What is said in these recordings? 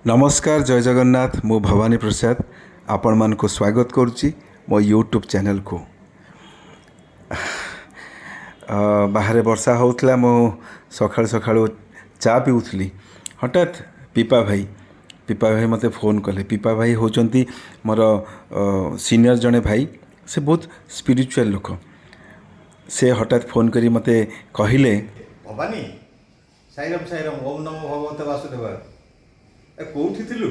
नमस्कार जय जगन्नाथ मु भवानी प्रसाद आपण मान को स्वागत करुच्ची मो यूट्यूब चैनल को। बाहर वर्षा होता मो सकाळु सकाळु चा पीऊली हठात पीपा भाई मते फोन कले। पीपा भाई होचंती मोर सीनियर जड़े भाई, से बहुत स्पिरिचुअल लोक। से हठात फोन करी मते कहले, भवानी साईराम साईराम ओम नमो भगवते वासुदेव। ए कौटी थिलु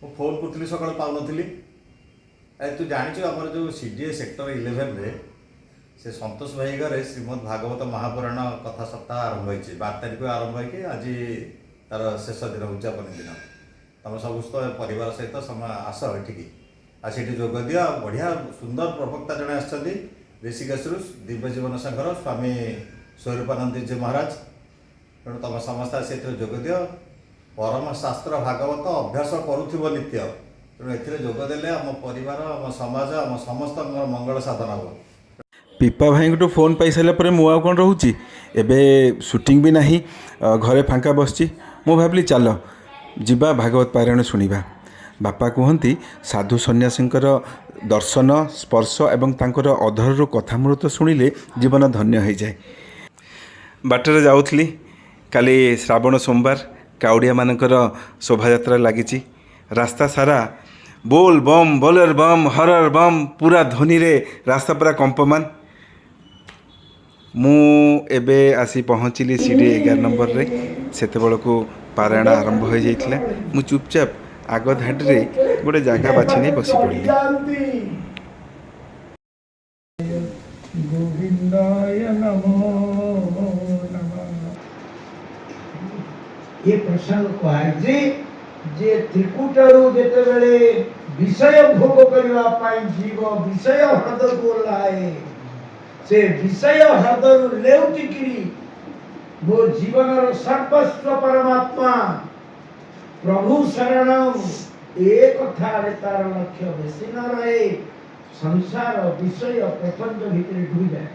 मु फोन करथिली सकाळ पाउनथिली। ए तू जानिछु हमर जो सीडीए सेक्टर 11 रे से संतोष भाई घरे श्रीमद् भागवत महापुराण कथा सप्ताह आरंभ होइछि। 12 तारिख आरंभ होइके आज तार शेष दिन उद्यापन दिन। तुम समस्त परिवार सहित समय आस एठिकी आ सेठी जोग दिया। बढ़िया सुंदर प्रवक्ता जने आछथि ऋषिकेशरु दिव्य जीवन संघर स्वामी स्वरूपानंद जी महाराज। तेणु तुम समस्त से जोग दियो। परम शास्त्र भागवत अभ्यास करुथिबो नित्य। तेणु एथिरे जोग देले आम परिवार आम समाज आम समस्त मंगल साधन हो। पीपा भाई को फोन पाई सारा पर मु कौन रोची एबे शूटिंग भी नहीं, घरे फांका बसची। मु भाविली चल जीवा भागवत पारायण शुणा। बापा कहती साधु सन्यासींकर दर्शन स्पर्श एवं तांकर अधरु कथामृत शुणिले जीवन धन्य हो जाए। बाटर जाऊली काली श्रावण सोमवार काउड़िया मानकर शोभा लगी। रास्ता सारा बोल बम बोलर बम हरर बम पूरा ध्वनि रे रास्ता पूरा कंपमान। मु एबे आसी पहुँचली सीडी 11 नंबर रे। सेते बेलको पारायण आरंभ हो जाइथिला। मु चुपचाप आग धाडी रे गोटे जगह बाछि नहीं बसी पड़ली। गोविंदाय नमो नमः। ये प्रसंग कहुचे जे त्रिकुटरू जेते बेले विषय भोग करबा पाई जीव विषय हृद को लाए, से विषय हृदय लेउटिकिरी मो जीवन सर्वस्व परमात्मा प्रभु शरण एक थारे तार लक्ष्य बेसी न रहे। संसार विषय प्रपंच भितर डूबी जाए।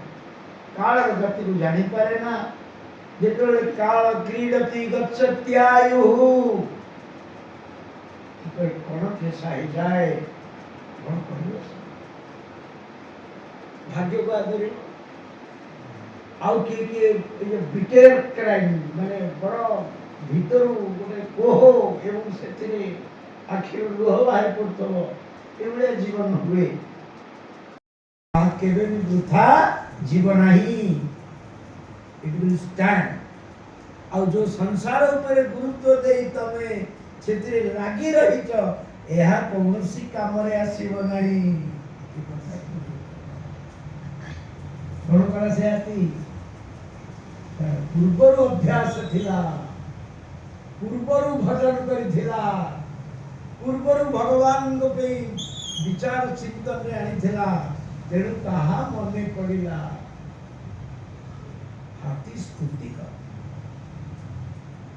काल गति को जानी पारे ना। जेतले काल क्रीडति गच्छत्यायु तो कोन के साई जाए कोन करियो। भाग्य को आदरी आउ के बिटेर क्राइम माने बड़ भीतर गोटे कोह एवं सेतिरे आखिर लुह बाहर पड़तो एवढे जीवन हुए। केवे भी वृथा जीवन ही इट विल स्टैंड। और जो संसार ऊपर गुरुत्व दे तमे सेतिरे लागी रहित एहा कौनसी काम रे आसीबो नाही। कोन कला से आती पूर्वर अभ्यास थिला, पूर्वर भजन करिथिला, पूर्वर भगवान को पे विचार चिंतन रे आनिथिला। तेणु ताहा मने पड़िला हाथी स्तुति कर।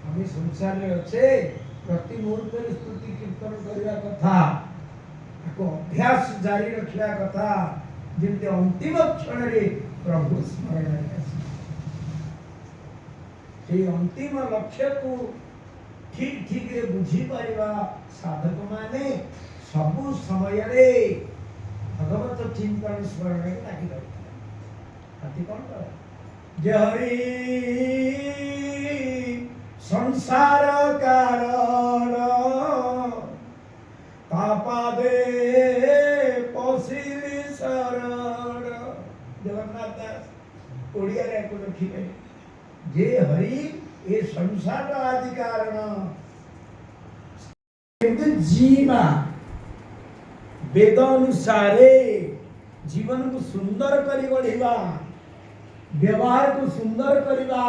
हम संसार में अच्छे प्रति मुहूर्त स्तुति कीर्तन करवा कथा, अभ्यास जारी रखा कथा, जिनते अंतिम क्षण रे प्रभु स्मरण से अंतिम लक्ष्य को ठीक ठीक रे बुझी पारिबा साधक माने सबु समय रे भगवत चिंतन स्मरण में लागी रहता। हाथी कौन कर जे हरि संसार कारण तापादे पसिली शरण। जगन्नाथ दास ओडिया रे को लिखिबे जे हरि ये संसार आदि कारण किंतु जीवा वेद अनुसारे जीवन को सुंदर करी बढ़िबा, व्यवहार को सुंदर करिबा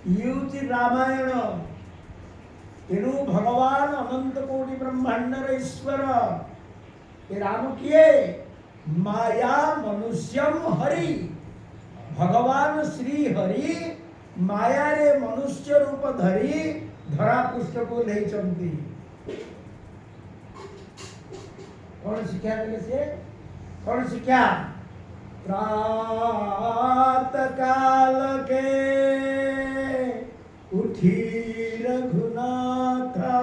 युति रामायण। तेणु भगवान अनंत कोटि ब्रह्मांड ईश्वर ये राम किए माया मनुष्यम हरि। भगवान श्री हरि माया रे मनुष्य रूप धरी धरा पृष्ठ को ले चलती। कौन शिक्षा देले से कौन शिक्षा प्रात काल के उठी रघुनाथा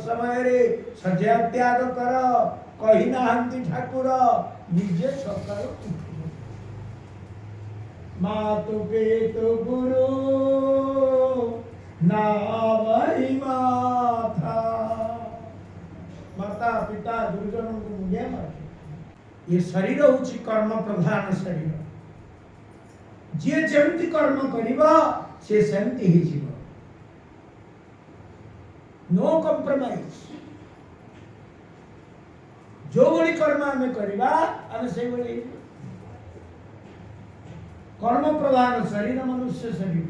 समय रे सज्जा त्याग कर कही नाहंती ठाकुर निजे सकाळु उठिबो। मातु पेतु गुरु ना भाई माथा माता पिता गुरुजन को मुझे मार ये शरीर होची कर्म प्रधान शरीर जे जेमती कर्म करिबा से सेमती ही जीव नो कॉम्प्रोमाइज जो बड़ी कर्म आमे करिबा आमे से बड़ी कर्म प्रधान शरीर मनुष्य शरीर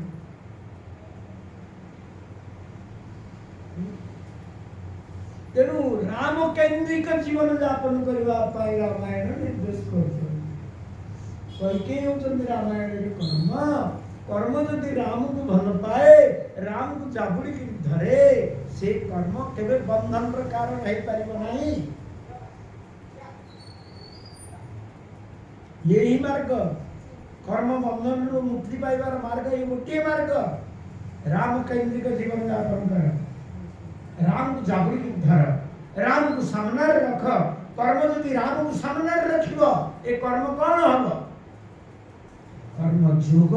तेणु राम केन्द्रिक जीवन यापन करबा पाई रामायण निर्देश करछन कइके होचन रामायण रे कर्म जदि राम को भल पाए राम को चाबुड़ी की धरे से कर्म केबे बंधन र कारण है परिबो नाही। यही मार्ग कर्म बंधन रो मुक्ति पाइबार मार्ग ये गोटे मार्ग राम केन्द्रिक जीवन यापन कर राम को जागृत की धर राम को सामने रख कर्म जदि राम को सामने रखिबो ए कर्म कौन हबो कर्म जोग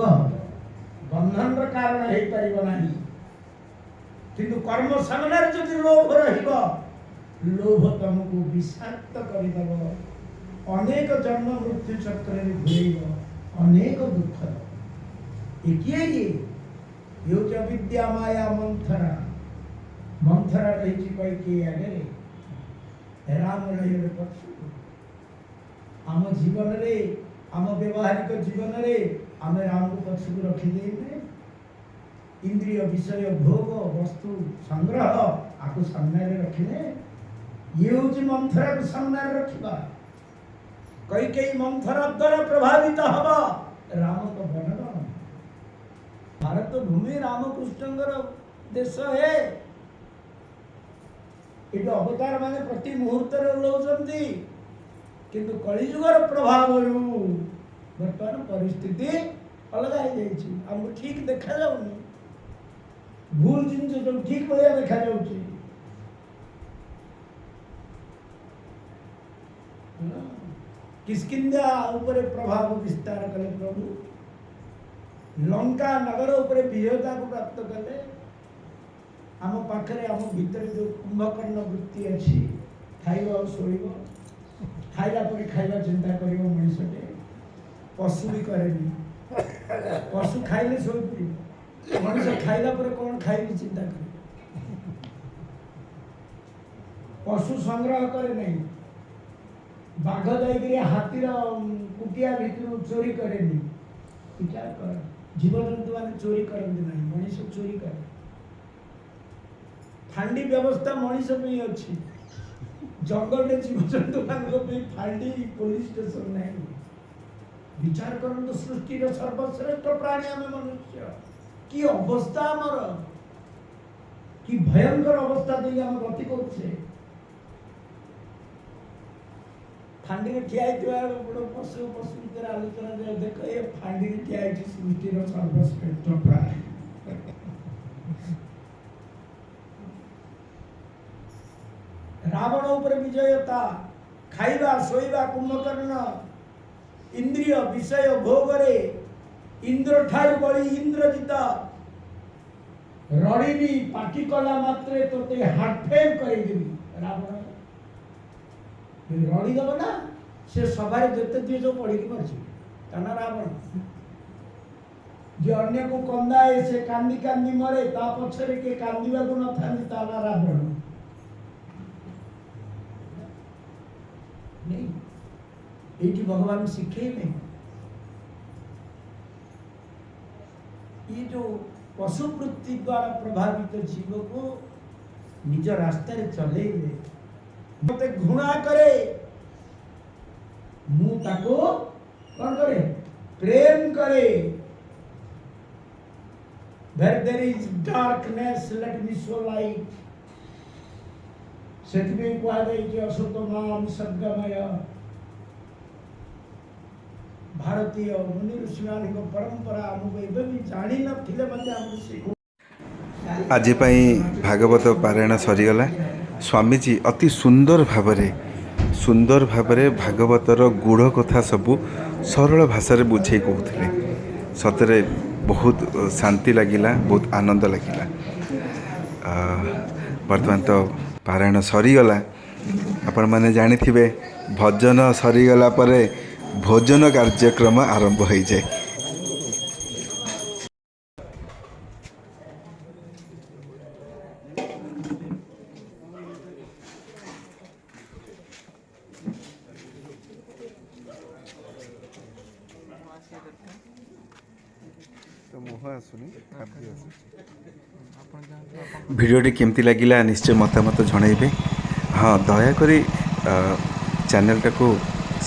बंधन र कारण है परिबो नाही। किंतु कर्म सामने जदि लोभ रहिबो लोभ तुमको विषाक्त करि देबो अनेक जन्म मृत्यु चक्र रे घुरेबो अनेक दुख एकिए ये जो विद्या माया मंथरा मंथरा रही कई के आगे राम रही पक्ष आम जीवन रे आम व्यवहारिक जीवन रे आम राम को पक्ष को रखी दे इंद्रिय विषय भोग वस्तु संग्रह आपको सामने रे रखिने ये हूँ मंथरा को सामने रखा कई मंथरा द्वारा प्रभावित हवा राम को बनना भारत भूमि रामकृष्णଙ୍କର देश है ये अवतार माने प्रति मुहूर्त ओल्लाउछंती किंतु कलिजुगर प्रभाव वर्तमान परिस्थिति अलग हो जाइछि हमको ठीक देखा जाउनी भूल जिन जो ठीक भलिया देखा जाउछि किष्किंधा ऊपर प्रभाव विस्तार कले प्रभु लंका नगर ऊपर विजयता को प्राप्त कले आम पाखरे आम भीतर जो कुंभकर्ण वृत्ति अच्छी खाइबा शोइबा खाइला पर खाइबा चिंता करिबो मनुष्यटे पशु भी करेनी पशु खाइले शोइ पड़िबो मनुष्य खाइला पर कौन खाइबी चिंता करे पशु संग्रह करे नहीं बाघ जाइकरी हाथीर कुटिया भितर चोरी करेनी विचार कर जीव जंतु माने चोरी करते नहीं मनुष्य चोरी करे फांडी व्यवस्था मनुष्य पे अच्छी जंगल में जीव जंतु मान फांडी पुलिस स्टेशन नहीं विचार करते सृष्टि सर्वश्रेष्ठ प्राणी आम मनुष्य की अवस्था आमर कि भयंकर अवस्था दे आम गति करुचे फांडी में ठिया बड़ पशु पशु भर आलोचना देख ये फांडी में ठिया सृष्टि सर्वश्रेष्ठ प्राणी रावण ऊपर विजयता खाइबा शोइबा कुंभकर्ण इंद्रिय विषय भोग रे इंद्र ठार बड़ी इंद्रजित रड़ीबी पाटी कला मात्रे तोते हार्टफेल करेदेबी रावण रड़ी दब ना से सभा जिते दिए जो पड़ी मरছি ताना रावण जे अन्य को कंदाए से कांदी कांदी मरे ता पछरे के कांदीबा को न थानी ताना रावण नहीं ये भगवान शिखे नहीं ये जो पशु वृत्ति द्वारा प्रभावित जीव को निज रास्ता रे चले मते घृणा करे मु ताको कौन करे प्रेम करे where there is darkness let me show light सेतमे को आ गई कि असतोमाम सद्गमय भारतीय मुनि ऋषिमान को परंपरा हमको एबे भी जानी न थिले मते हमको सिखो आज भागवत पारायण सरीगला स्वामीजी अति सुंदर भावरे भागवतर गूढ़ कथा सबू सरल भाषा बुझे कहते सतरे बहुत शांति लगिला, बहुत आनंद लगिला। वर्तमान तो पारायण सरीगला। आपण मैंने जानिथिबे भजन सरीगला परे भोजन कार्यक्रम आरंभ हो जाए। भिडियोटी केमती लगिला निश्चय मतामत जनइबे। हाँ दयाकोरी चैनल टाको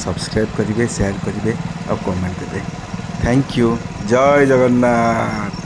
सब्सक्राइब करेंगे, शेयर करेंगे और कमेंट देवे। Thank you. जय जगन्नाथ।